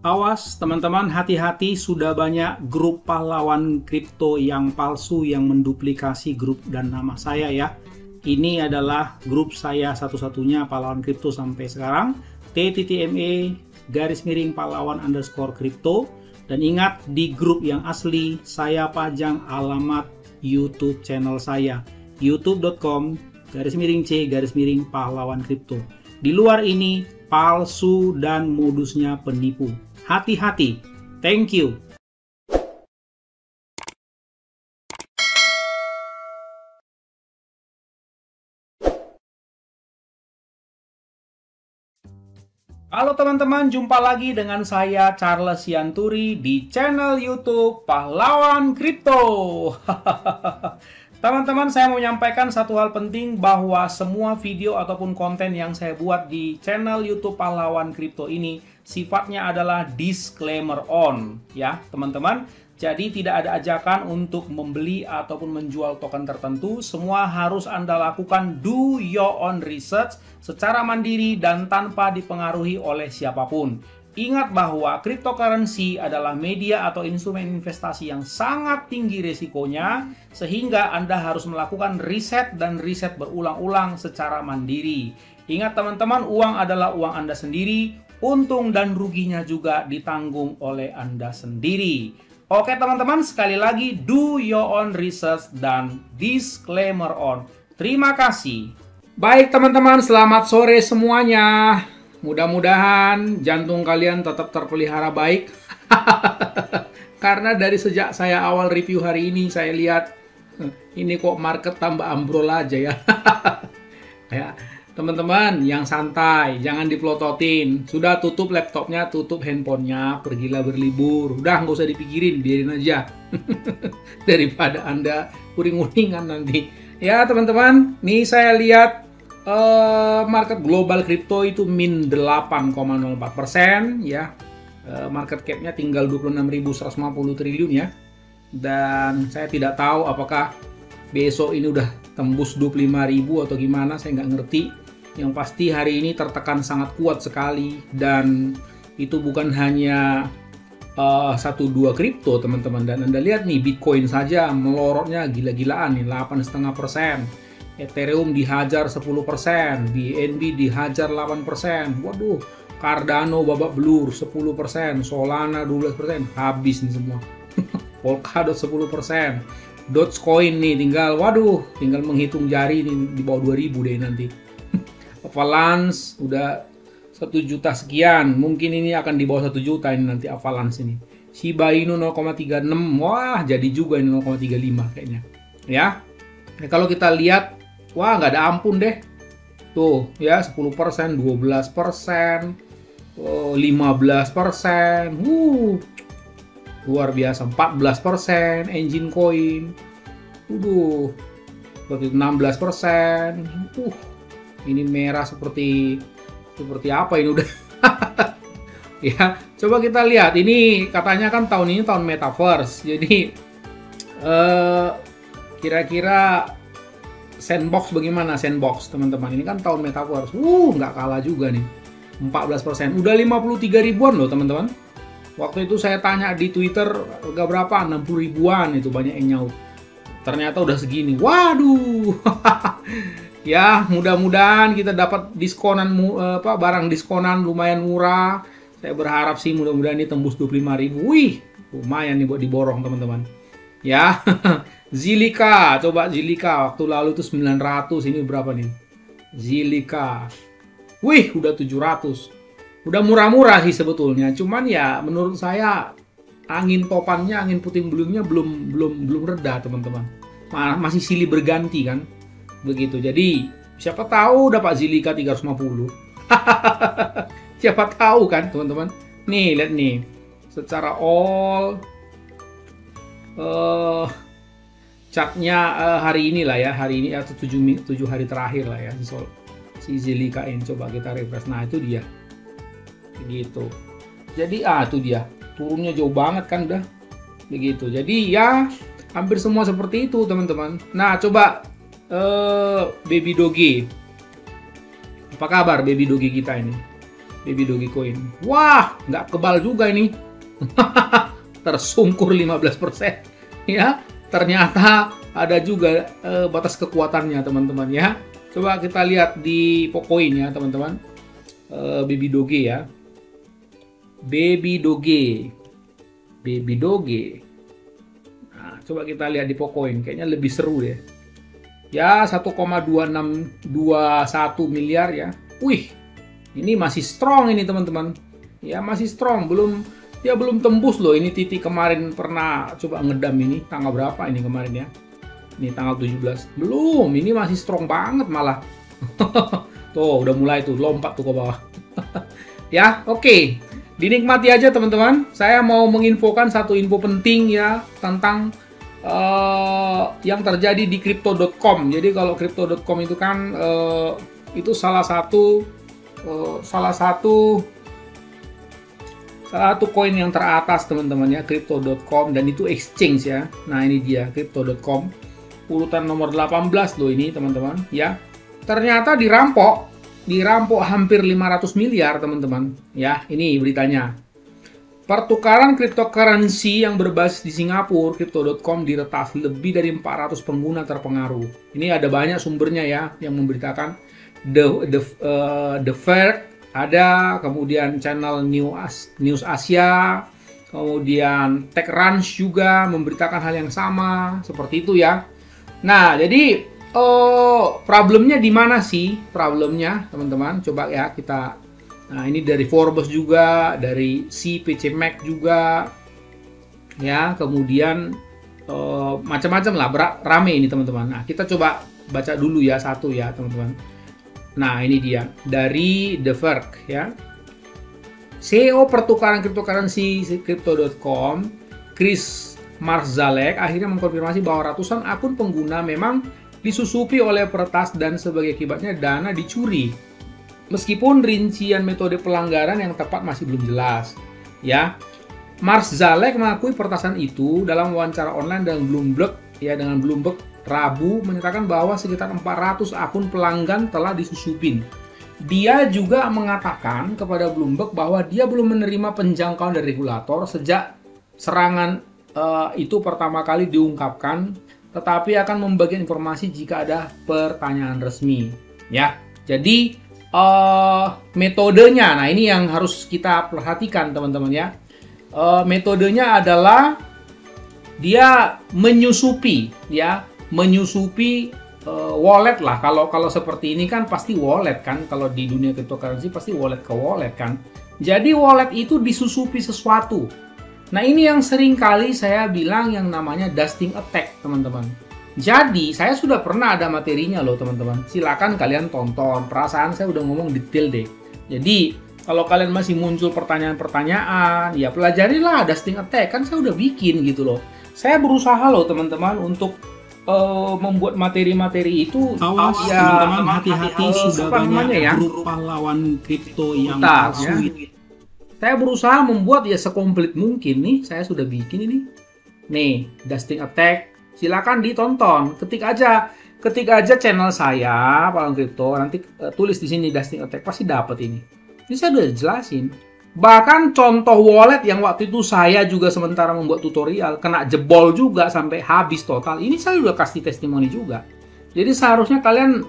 Awas teman-teman, hati-hati, sudah banyak grup pahlawan kripto yang palsu yang menduplikasi grup dan nama saya ya. Ini adalah grup saya satu-satunya pahlawan kripto sampai sekarang, t.me _pahlawan_kripto. Dan ingat, di grup yang asli saya pajang alamat YouTube channel saya, youtube.com/c/pahlawan kripto. Di luar ini palsu dan modusnya penipu. Hati-hati. Thank you. Halo teman-teman, jumpa lagi dengan saya Charles Sianturi di channel YouTube Pahlawan Kripto. Teman-teman, saya mau menyampaikan satu hal penting, bahwa semua video ataupun konten yang saya buat di channel YouTube Pahlawan Kripto ini sifatnya adalah disclaimer on ya teman-teman. Jadi tidak ada ajakan untuk membeli ataupun menjual token tertentu. Semua harus Anda lakukan do your own research secara mandiri dan tanpa dipengaruhi oleh siapapun. Ingat bahwa cryptocurrency adalah media atau instrumen investasi yang sangat tinggi risikonya, sehingga Anda harus melakukan riset dan riset berulang-ulang secara mandiri. Ingat teman-teman, uang adalah uang Anda sendiri, untung dan ruginya juga ditanggung oleh Anda sendiri. Oke teman-teman, sekali lagi do your own research dan disclaimer on. Terima kasih. Baik teman-teman, selamat sore semuanya. Mudah-mudahan jantung kalian tetap terpelihara baik. Karena dari sejak saya awal review hari ini, saya lihat ini kok market tambah ambrol aja ya. Ya, teman-teman yang santai, jangan dipelototin. Sudah tutup laptopnya, tutup handphonenya, pergilah berlibur. Udah nggak usah dipikirin, biarin aja. Daripada Anda uring-uringan nanti. Ya teman-teman, nih saya lihat market global kripto itu min 8,04% ya. Market cap-nya tinggal 26.150 triliun ya. Dan saya tidak tahu apakah besok ini udah tembus 25.000 atau gimana, saya nggak ngerti. Yang pasti hari ini tertekan sangat kuat sekali, dan itu bukan hanya 1-2 kripto teman-teman. Dan Anda lihat nih, Bitcoin saja melorotnya gila-gilaan nih, 8,5%. Ethereum dihajar 10%, BNB dihajar 8%. Waduh, Cardano babak belur 10%, Solana 12%, habis nih semua. Polkadot 10%. Dogecoin nih tinggal menghitung jari nih, di bawah 2.000 deh nanti. Avalanche udah 1 juta sekian, mungkin ini akan di bawah 1 juta ini nanti Avalanche ini. Shiba Inu 0,36, wah jadi juga ini 0,35 kayaknya. Ya. Nah, kalau kita lihat, wah nggak ada ampun deh. Tuh ya, 10%, 12%, 15%, luar biasa, 14%, Engine Coin, 16%, ini merah seperti apa ini udah. Ya, coba kita lihat, ini katanya kan tahun ini tahun Metaverse, jadi kira-kira Sandbox bagaimana? Sandbox teman-teman, ini kan tahun Metaverse, nggak kalah juga nih, 14%, udah 53 ribuan loh teman-teman. Waktu itu saya tanya di Twitter, harga berapa? 60 ribuan, itu banyak yang nyaut. Ternyata udah segini. Waduh. Ya, mudah-mudahan kita dapat diskonan, barang diskonan lumayan murah. Saya berharap sih mudah-mudahan ini tembus 25.000. Wih, lumayan nih buat diborong teman-teman. Ya. Zilliqa, coba Zilliqa waktu lalu itu 900, ini berapa nih? Zilliqa. Wih, udah 700. Udah murah-murah sih sebetulnya, cuman ya menurut saya angin topannya, angin puting beliungnya belum reda teman-teman. Masih silih berganti kan, begitu. Jadi siapa tahu dapat Zilliqa 350. Siapa tahu kan teman-teman. Nih lihat nih, secara all chartnya hari ini lah ya, hari ini atau 7 hari terakhir lah ya si Zilliqa ini. Coba kita refresh, nah itu dia. Begitu. Jadi itu dia, turunnya jauh banget kan udah. Begitu. Jadi ya hampir semua seperti itu teman-teman. Nah coba Baby Doge. Apa kabar Baby Doge kita ini? Baby Dogecoin. Wah, nggak kebal juga ini. Tersungkur 15%. Ya, ternyata ada juga batas kekuatannya, teman-teman ya. Coba kita lihat di Pocoin ya, teman-teman. Baby Doge ya. Baby Doge. Baby Doge. Nah, coba kita lihat di Pocoin, kayaknya lebih seru deh. Ya, 1,2621 miliar ya. Wih, ini masih strong ini teman-teman. Ya, masih strong, dia belum tembus loh. Ini titik kemarin pernah coba ngedam ini, tanggal berapa ini kemarin ya? Ini tanggal 17. Belum, ini masih strong banget malah. Tuh, udah mulai tuh lompat tuh ke bawah. Ya, oke. Dinikmati aja teman-teman. Saya mau menginfokan satu info penting ya tentang yang terjadi di crypto.com. Jadi kalau crypto.com itu kan itu salah satu koin yang teratas teman-teman ya, crypto.com, dan itu exchange ya. Nah ini dia crypto.com, urutan nomor 18 loh ini teman-teman ya. Ternyata dirampok hampir 500 miliar teman-teman ya. Ini beritanya. Pertukaran cryptocurrency yang berbasis di Singapura, crypto.com diretas lebih dari 400 pengguna terpengaruh. Ini ada banyak sumbernya ya yang memberitakan. The Fair ada, kemudian channel News Asia, kemudian TechCrunch juga memberitakan hal yang sama seperti itu ya. Nah, jadi problemnya di mana sih? Problemnya, teman-teman, coba ya kita. Nah, ini dari Forbes juga, dari CPC Mac juga, ya. Kemudian macam-macam lah, rame ini teman-teman. Nah, kita coba baca dulu ya satu ya, teman-teman. Nah, ini dia dari The Verge ya. CEO pertukaran cryptocurrency crypto.com, Chris Marszalek, akhirnya mengkonfirmasi bahwa ratusan akun pengguna memang disusupi oleh peretas dan sebagai akibatnya dana dicuri. Meskipun rincian metode pelanggaran yang tepat masih belum jelas. Ya, Marszalek mengakui peretasan itu dalam wawancara online dengan Bloomberg Rabu, menyatakan bahwa sekitar 400 akun pelanggan telah disusupin. Dia juga mengatakan kepada Bloomberg bahwa dia belum menerima penjangkauan dari regulator sejak serangan itu pertama kali diungkapkan, tetapi akan membagikan informasi jika ada pertanyaan resmi. Ya, jadi metodenya, nah ini yang harus kita perhatikan teman-teman ya. Metodenya adalah dia menyusupi wallet lah. Kalau seperti ini kan pasti wallet kan, kalau di dunia cryptocurrency pasti wallet ke wallet kan. Jadi wallet itu disusupi sesuatu. Nah ini yang sering kali saya bilang yang namanya dusting attack teman-teman. Jadi saya sudah pernah ada materinya loh teman-teman. Silakan kalian tonton. Perasaan saya udah ngomong detail deh. Jadi kalau kalian masih muncul pertanyaan-pertanyaan, ya pelajarilah dusting attack, kan saya udah bikin gitu loh. Saya berusaha loh teman-teman untuk membuat materi-materi itu. Awas ya, teman-teman, hati-hati, sudah banyak ya, grup pahlawan kripto yang palsu. Ya. Saya berusaha membuat ya sekomplit mungkin nih. Saya sudah bikin ini. Nih, dusting attack. Silakan ditonton. Ketik aja channel saya, Pahlawan Kripto. Nanti tulis di sini dusting attack, pasti dapat ini. Ini saya udah jelasin. Bahkan contoh wallet yang waktu itu saya juga sementara membuat tutorial kena jebol juga sampai habis total. Ini saya udah kasih testimoni juga. Jadi seharusnya kalian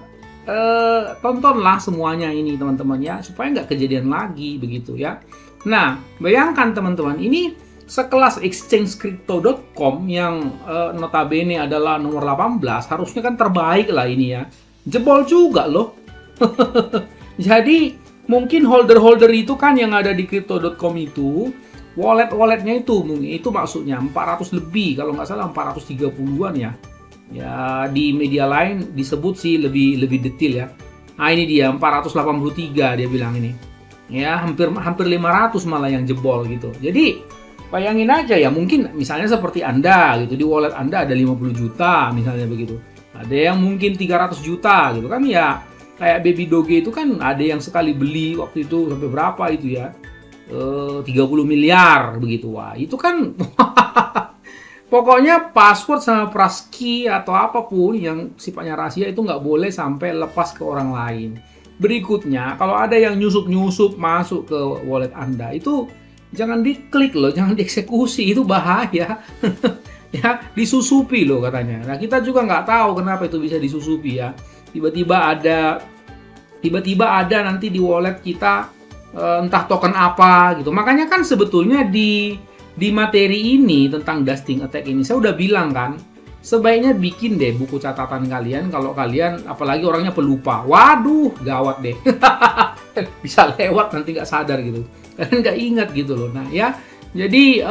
tontonlah semuanya ini teman-teman ya, supaya nggak kejadian lagi begitu ya. Nah, bayangkan teman-teman, ini sekelas exchange crypto.com yang notabene adalah nomor 18, harusnya kan terbaik lah ini ya. Jebol juga loh. Jadi mungkin holder-holder itu kan yang ada di crypto.com itu, wallet-walletnya itu maksudnya 400 lebih, kalau nggak salah 430-an ya. Ya, di media lain disebut sih lebih detail ya. Nah, ini dia 483 dia bilang ini. Ya, hampir 500 malah yang jebol gitu. Jadi, bayangin aja ya, mungkin misalnya seperti Anda gitu, di wallet Anda ada 50 juta misalnya begitu. Ada yang mungkin 300 juta gitu kan ya. Kayak Baby Doge itu kan ada yang sekali beli waktu itu sampai berapa itu ya, 30 miliar begitu. Wah itu kan pokoknya password sama passkey atau apapun yang sifatnya rahasia itu nggak boleh sampai lepas ke orang lain. berikutnya, kalau ada yang nyusup-nyusup masuk ke wallet Anda, itu jangan diklik loh, jangan dieksekusi, itu bahaya. Ya, disusupi loh katanya. Nah, kita juga nggak tahu kenapa itu bisa disusupi ya. Tiba-tiba ada nanti di wallet kita entah token apa gitu. Makanya kan sebetulnya di materi ini tentang dusting attack ini saya udah bilang kan, sebaiknya bikin deh buku catatan kalian kalau kalian apalagi orangnya pelupa. Waduh, gawat deh. Bisa lewat nanti nggak sadar gitu. Kalian nggak ingat gitu loh. Nah ya, jadi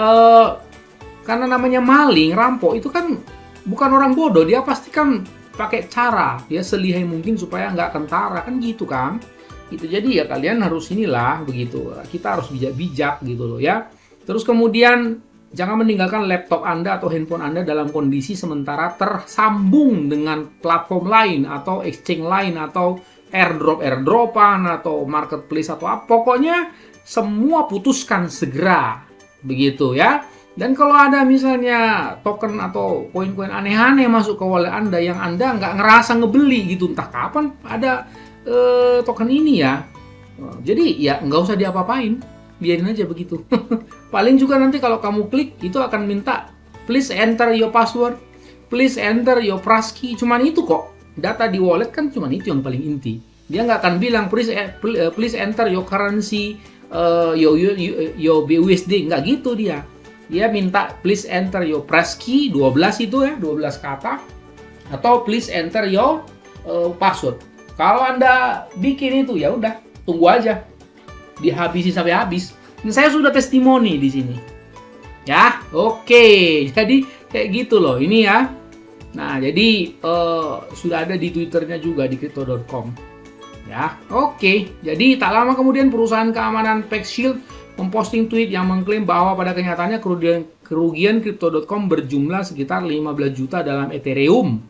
karena namanya maling, rampok itu kan bukan orang bodoh, dia pasti kan pakai cara ya selihai mungkin supaya nggak kentara kan gitu kan. Itu jadi ya kalian harus inilah begitu. Kita harus bijak-bijak gitu loh ya. Terus kemudian jangan meninggalkan laptop Anda atau handphone Anda dalam kondisi sementara tersambung dengan platform lain atau exchange lain atau airdropan atau marketplace atau apa. Pokoknya semua putuskan segera begitu ya. Dan kalau ada misalnya token atau koin-koin aneh-aneh masuk ke wallet Anda yang Anda nggak ngerasa ngebeli gitu, entah kapan ada token ini ya. Jadi ya nggak usah diapa-apain, biarin aja begitu. Paling juga nanti kalau kamu klik itu akan minta please enter your password, please enter your passkey. Cuman itu kok, data di wallet kan cuman itu yang paling inti. Dia nggak akan bilang please enter your currency, your BUSD, nggak gitu dia. Dia minta please enter your passkey 12 itu ya, 12 kata, atau please enter your password. Kalau Anda bikin itu ya udah, tunggu aja dihabisi sampai habis. Dan saya sudah testimoni di sini. Ya, oke. Jadi kayak gitu loh ini ya. Nah, jadi sudah ada di Twitternya juga di crypto.com. Ya, oke. Jadi tak lama kemudian perusahaan keamanan PaxShield memposting tweet yang mengklaim bahwa pada kenyataannya kerugian crypto.com berjumlah sekitar 15 juta dalam Ethereum.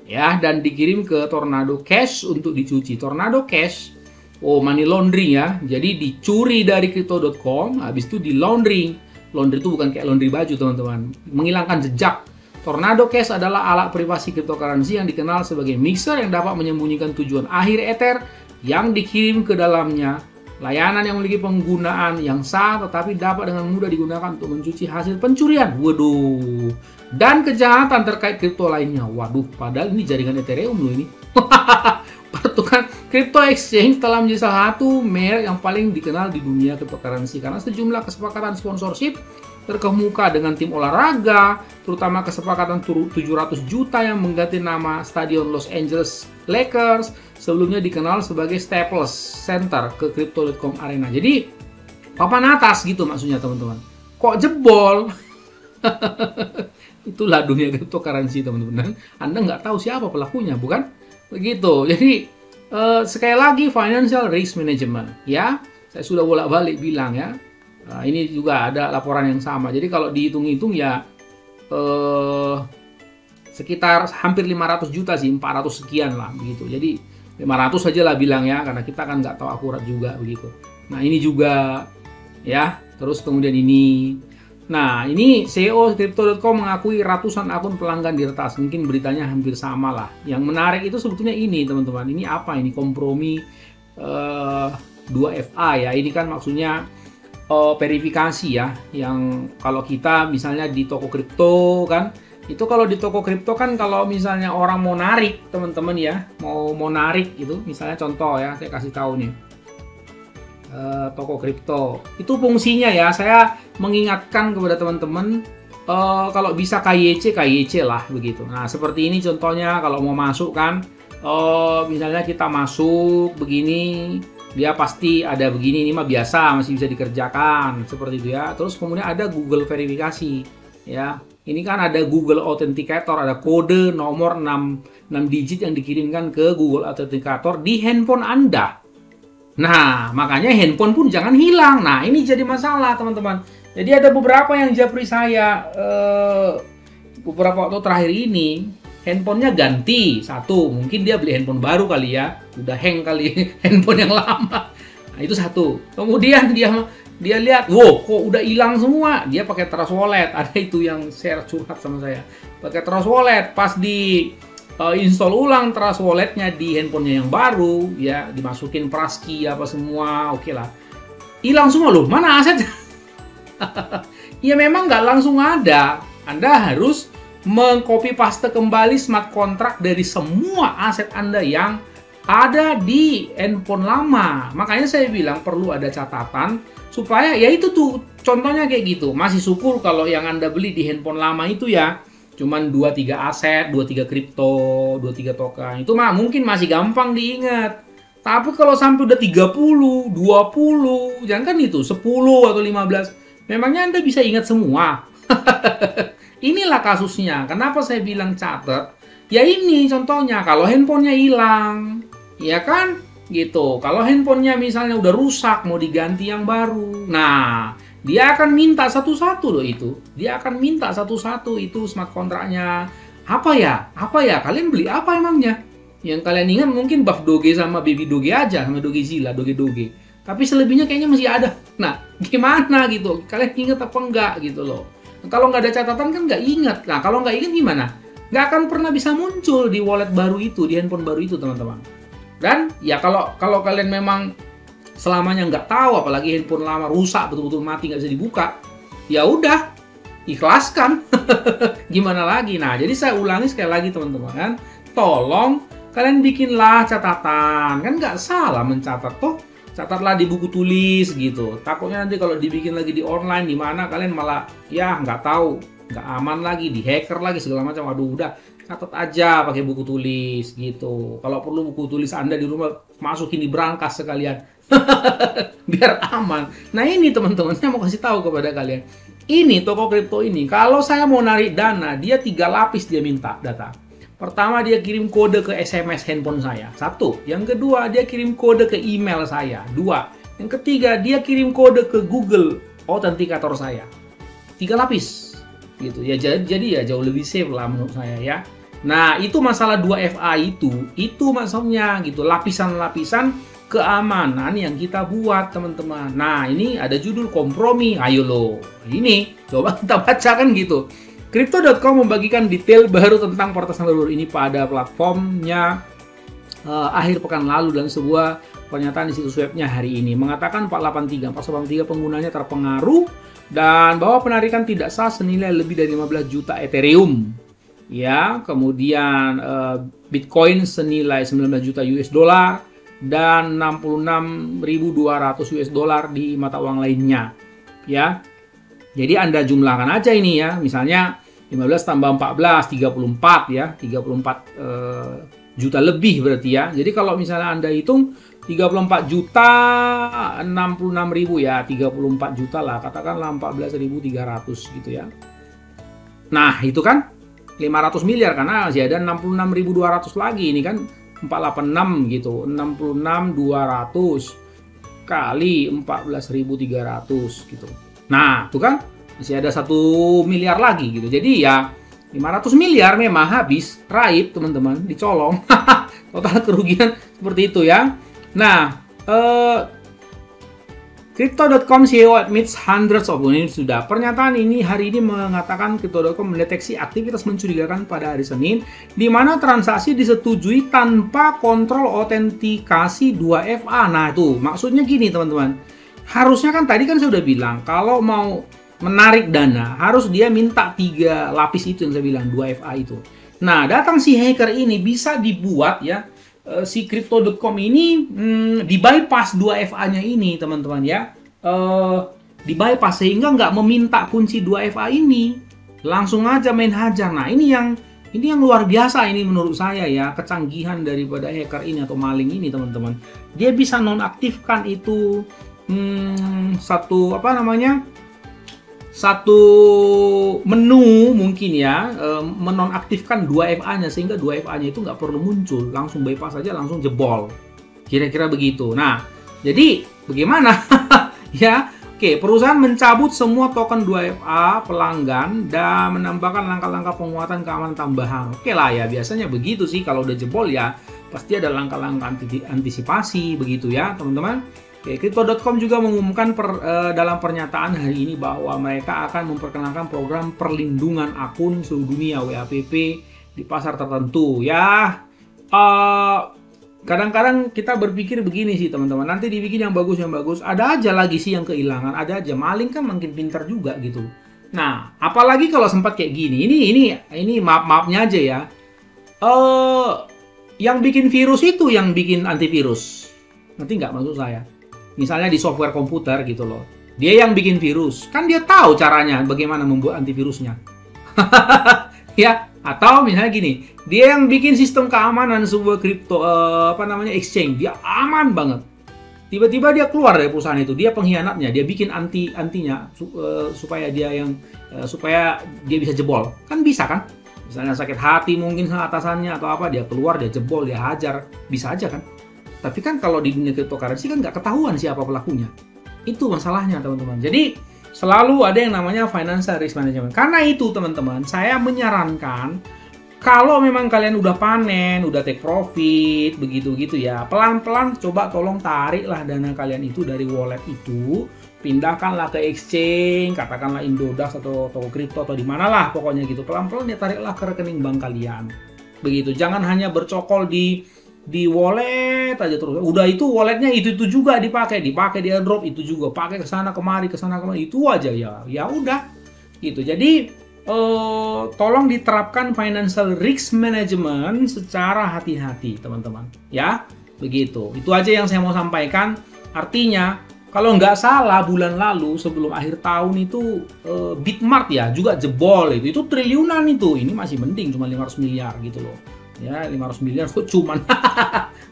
Ya, dan dikirim ke Tornado Cash untuk dicuci. Tornado Cash, money laundering ya. Jadi dicuri dari crypto.com, habis itu di laundry. Laundry itu bukan kayak laundry baju, teman-teman. Menghilangkan jejak. Tornado Cash adalah alat privasi cryptocurrency yang dikenal sebagai mixer yang dapat menyembunyikan tujuan akhir Ether yang dikirim ke dalamnya. Layanan yang memiliki penggunaan yang sah tetapi dapat dengan mudah digunakan untuk mencuci hasil pencurian. Waduh. Dan kejahatan terkait kripto lainnya. Waduh, padahal ini jaringan Ethereum loh ini. Pertukaran crypto exchange telah menjadi salah satu merek yang paling dikenal di dunia cryptocurrency karena sejumlah kesepakatan sponsorship terkemuka dengan tim olahraga, terutama kesepakatan 700 juta yang mengganti nama Stadion Los Angeles Lakers, sebelumnya dikenal sebagai Staples Center ke Crypto.com Arena. Jadi papan atas gitu maksudnya teman-teman. Kok jebol? Itulah dunia cryptocurrency teman-teman. Anda nggak tahu siapa pelakunya, bukan? Begitu. Jadi sekali lagi financial risk management ya. Saya sudah bolak-balik bilang ya. Nah, ini juga ada laporan yang sama. Jadi kalau dihitung-hitung ya sekitar hampir 500 juta sih, 400 sekian lah begitu. Jadi 500 saja lah bilang ya, karena kita kan nggak tahu akurat juga begitu. Nah ini juga ya, terus kemudian ini. Nah ini CEO Crypto.com mengakui ratusan akun pelanggan diretas. Mungkin beritanya hampir sama lah. Yang menarik itu sebetulnya ini teman-teman. Ini apa ini kompromi 2FA ya. Ini kan maksudnya verifikasi ya, yang kalau kita misalnya di toko kripto kan, itu kalau di toko kripto kan kalau misalnya orang mau narik teman-teman ya, mau narik gitu, misalnya contoh ya, saya kasih tahu nih, toko kripto itu fungsinya ya, saya mengingatkan kepada teman-teman kalau bisa KYC lah begitu. Nah seperti ini contohnya kalau mau masuk kan, misalnya kita masuk begini, dia pasti ada begini, ini mah biasa masih bisa dikerjakan seperti itu ya. Terus kemudian ada Google verifikasi ya. Ini kan ada Google Authenticator, ada kode nomor 6 digit yang dikirimkan ke Google Authenticator di handphone Anda. Nah, makanya handphone pun jangan hilang. Nah, ini jadi masalah, teman-teman. Jadi ada beberapa yang japri saya beberapa waktu terakhir ini, handphonenya ganti satu, mungkin dia beli handphone baru kali ya, udah hang kali handphone yang lama. Nah, itu satu. Kemudian dia lihat, wow, kok udah hilang semua. Dia pakai Trust Wallet. Ada itu yang share curhat sama saya. Pakai Trust Wallet, pas di install ulang Trust Wallet-nya di handphonenya yang baru, ya, dimasukin Praski apa semua, oke lah. Hilang semua loh, mana asetnya? Ya memang nggak langsung ada. Anda harus mengcopy paste kembali smart contract dari semua aset Anda yang ada di handphone lama. Makanya saya bilang perlu ada catatan supaya ya itu tuh contohnya kayak gitu. Masih syukur kalau yang Anda beli di handphone lama itu ya cuman 2-3 aset, 2-3 kripto, 2-3 token. Itu mah mungkin masih gampang diingat. Tapi kalau sampai udah 30, 20, jangan kan itu 10 atau 15, memangnya Anda bisa ingat semua? Inilah kasusnya. Kenapa saya bilang catat? Ya ini contohnya, kalau handphonenya hilang, ya kan? Gitu. Kalau handphonenya misalnya udah rusak, mau diganti yang baru. Nah, dia akan minta satu-satu loh itu. Dia akan minta satu-satu itu smart kontraknya. Apa ya? Apa ya? Kalian beli apa emangnya? Yang kalian ingat mungkin Buff Doge sama Baby Doge aja, sama Dogezilla, Doge. Tapi selebihnya kayaknya masih ada. Nah, gimana gitu? Kalian ingat apa enggak gitu loh? Kalau nggak ada catatan kan nggak ingat. Nah, kalau nggak ingat gimana? Nggak akan pernah bisa muncul di wallet baru itu, di handphone baru itu, teman-teman. Dan ya kalau kalian memang selamanya nggak tahu, apalagi handphone lama rusak, betul-betul mati, nggak bisa dibuka, ya udah, ikhlaskan. Gimana lagi? Nah, jadi saya ulangi sekali lagi teman-teman kan, tolong kalian bikinlah catatan, kan nggak salah mencatat toh, catatlah di buku tulis gitu. Takutnya nanti kalau dibikin lagi di online, di mana kalian malah ya nggak tahu, nggak aman lagi, di hacker lagi segala macam. Waduh, udah catat aja pakai buku tulis gitu. Kalau perlu buku tulis Anda di rumah masukin di brankas sekalian. Biar aman. Nah ini teman-teman, saya mau kasih tahu kepada kalian. Ini toko kripto ini, kalau saya mau narik dana, dia 3 lapis dia minta data. Pertama, dia kirim kode ke SMS handphone saya. 1. Yang kedua, dia kirim kode ke email saya. 2. Yang ketiga, dia kirim kode ke Google Authenticator saya. 3 lapis. Gitu ya. Jadi ya jauh lebih safe lah menurut saya ya. Nah, itu masalah 2FA itu maksudnya gitu, lapisan-lapisan keamanan yang kita buat, teman-teman. Nah, ini ada judul kompromi. Ayo loh. Ini coba kita baca kan gitu. Crypto.com membagikan detail baru tentang peretasan leluhur ini pada platformnya akhir pekan lalu, dan sebuah pernyataan di situs webnya hari ini mengatakan 483 penggunanya terpengaruh dan bahwa penarikan tidak sah senilai lebih dari 15 juta Ethereum. Ya, kemudian Bitcoin senilai 19 juta US dollar dan 66.200 US dollar di mata uang lainnya. Ya. Jadi Anda jumlahkan aja ini ya, misalnya 15 tambah 14, 34 ya, 34 juta lebih berarti ya. Jadi kalau misalnya Anda hitung 34 juta 66 ribu ya, 34 juta lah, katakanlah 14.300 gitu ya. Nah itu kan 500 miliar karena masih ada 66.200 lagi, ini kan 486 gitu, 66.200 kali 14.300 gitu. Nah, itu kan masih ada 1 miliar lagi gitu. Jadi ya 500 miliar memang habis, raib teman-teman, dicolong. Total kerugian seperti itu ya. Nah, Crypto.com CEO admits hundreds of ini sudah. Pernyataan ini hari ini mengatakan Crypto.com mendeteksi aktivitas mencurigakan pada hari Senin, di mana transaksi disetujui tanpa kontrol autentikasi 2FA. Nah, itu maksudnya gini teman-teman. Harusnya kan tadi kan saya udah bilang, kalau mau menarik dana, harus dia minta 3 lapis itu yang saya bilang, 2FA itu. Nah, datang si hacker ini bisa dibuat ya, si Crypto.com ini di-bypass 2FA-nya ini, teman-teman ya. Di-bypass sehingga nggak meminta kunci 2FA ini. Langsung aja main hajar. Nah, ini yang luar biasa ini menurut saya ya, kecanggihan daripada hacker ini atau maling ini, teman-teman. Dia bisa nonaktifkan itu satu menu mungkin ya, menonaktifkan 2FA-nya sehingga 2FA-nya itu nggak perlu muncul, langsung bypass saja, langsung jebol, kira-kira begitu. Nah, jadi bagaimana? Ya, oke, perusahaan mencabut semua token 2FA pelanggan dan menambahkan langkah-langkah penguatan keamanan tambahan. Oke lah ya, biasanya begitu sih, kalau udah jebol ya pasti ada langkah-langkah antisipasi begitu ya, teman-teman. Oke, Crypto.com juga mengumumkan dalam pernyataan hari ini bahwa mereka akan memperkenalkan program perlindungan akun seluruh dunia WAPP di pasar tertentu ya. Kadang-kadang kita berpikir begini sih teman-teman, nanti dibikin yang bagus, ada aja lagi sih yang kehilangan, ada aja. Maling kan makin pintar juga gitu. Nah, apalagi kalau sempat kayak gini, ini maaf-maafnya aja ya. Yang bikin virus itu yang bikin antivirus. Ngerti nggak maksud saya? Misalnya di software komputer gitu loh. Dia yang bikin virus, kan dia tahu caranya bagaimana membuat antivirusnya. Ya, atau misalnya gini, dia yang bikin sistem keamanan sebuah kripto exchange, dia aman banget. Tiba-tiba dia keluar dari perusahaan itu, dia pengkhianatnya, dia bikin antinya supaya dia bisa jebol. Kan bisa kan? Misalnya sakit hati mungkin sama atasannya atau apa, dia keluar, dia jebol, dia hajar, bisa aja kan? Tapi kan kalau di dunia cryptocurrency kan nggak ketahuan siapa pelakunya. Itu masalahnya teman-teman. Jadi selalu ada yang namanya financial risk management. Karena itu teman-teman, saya menyarankan kalau memang kalian udah panen, udah take profit, begitu-gitu ya, pelan-pelan coba tolong tariklah dana kalian itu dari wallet itu, pindahkanlah ke exchange, katakanlah Indodax atau toko kripto atau di manalah pokoknya gitu. Pelan-pelan ya tariklah ke rekening bank kalian. Begitu. Jangan hanya bercokol di wallet aja terus. Udah itu walletnya itu juga dipakai di airdrop, itu juga pakai ke sana kemari itu aja ya. Ya udah gitu. Jadi tolong diterapkan financial risk management secara hati-hati teman-teman ya, begitu. Itu aja yang saya mau sampaikan. Artinya kalau nggak salah bulan lalu sebelum akhir tahun itu Bitmart ya juga jebol, itu triliunan itu. Ini masih mending cuma 500 miliar gitu loh ya. 500 miliar kok cuman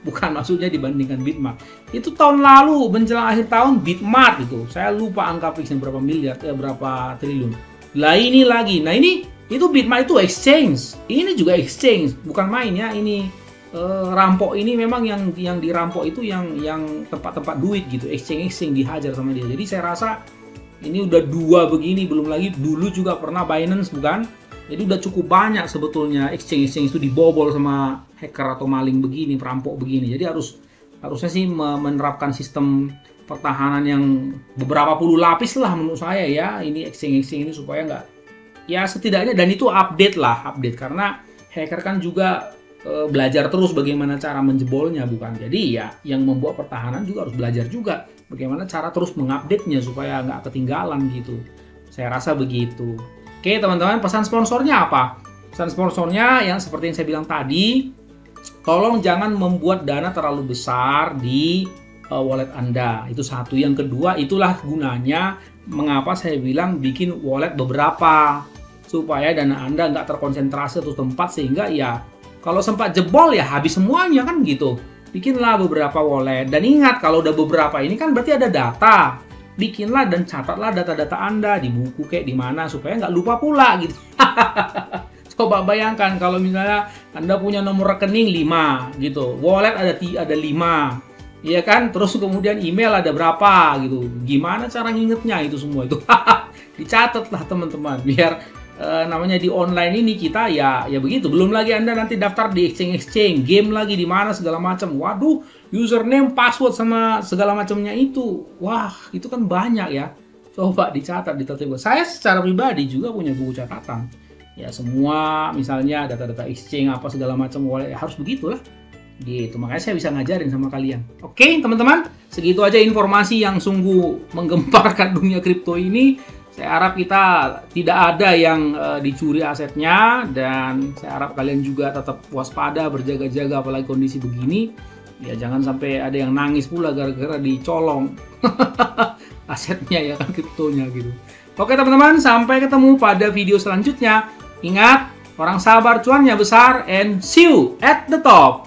bukan maksudnya dibandingkan Bitmart. Itu tahun lalu menjelang akhir tahun Bitmart itu saya lupa angka fixnya berapa miliar berapa triliun. Lah ini lagi. Nah itu Bitmart itu exchange. Ini juga exchange, bukan main ya. Ini rampok ini memang yang dirampok itu yang tempat-tempat duit gitu. Exchange dihajar sama dia. Jadi saya rasa ini udah 2 begini, belum lagi dulu juga pernah Binance bukan? Jadi udah cukup banyak sebetulnya exchange itu dibobol sama hacker atau maling begini, perampok begini. Jadi harusnya sih menerapkan sistem pertahanan yang beberapa puluh lapis lah menurut saya ya, ini exchange ini supaya nggak, ya setidaknya, dan itu update karena hacker kan juga belajar terus bagaimana cara menjebolnya bukan. Jadi ya yang membuat pertahanan juga harus belajar juga bagaimana cara terus mengupdate-nya supaya nggak ketinggalan gitu. Saya rasa begitu. Oke teman-teman, pesan sponsornya apa? Pesan sponsornya yang seperti yang saya bilang tadi, tolong jangan membuat dana terlalu besar di wallet Anda. Itu satu. Yang kedua, itulah gunanya mengapa saya bilang bikin wallet beberapa, supaya dana Anda nggak terkonsentrasi satu tempat, sehingga ya kalau sempat jebol ya habis semuanya kan gitu. Bikinlah beberapa wallet, dan ingat kalau udah beberapa ini kan berarti ada data. Bikinlah dan catatlah data-data Anda di buku kayak di mana supaya nggak lupa pula gitu. Coba bayangkan kalau misalnya Anda punya nomor rekening 5 gitu, wallet ada 5. Iya kan, terus kemudian email ada berapa gitu. Gimana cara ngingetnya itu semua itu? Dicatat lah teman-teman, biar namanya di online ini kita ya begitu. Belum lagi Anda nanti daftar di exchange, game lagi di mana segala macam. Waduh, username, password sama segala macamnya itu. Wah, itu kan banyak ya. Coba dicatat, ditertibkan. Saya secara pribadi juga punya buku catatan. Ya semua misalnya data-data exchange apa segala macam wallet ya, harus begitulah. Gitu, makanya saya bisa ngajarin sama kalian. Oke teman-teman, segitu aja informasi yang sungguh menggemparkan dunia kripto ini. Saya harap kita tidak ada yang dicuri asetnya, dan saya harap kalian juga tetap waspada, berjaga-jaga apalagi kondisi begini. Ya jangan sampai ada yang nangis pula gara-gara dicolong asetnya ya kan, kriptonya gitu. Oke teman-teman, sampai ketemu pada video selanjutnya. Ingat, orang sabar cuannya besar, and see you at the top.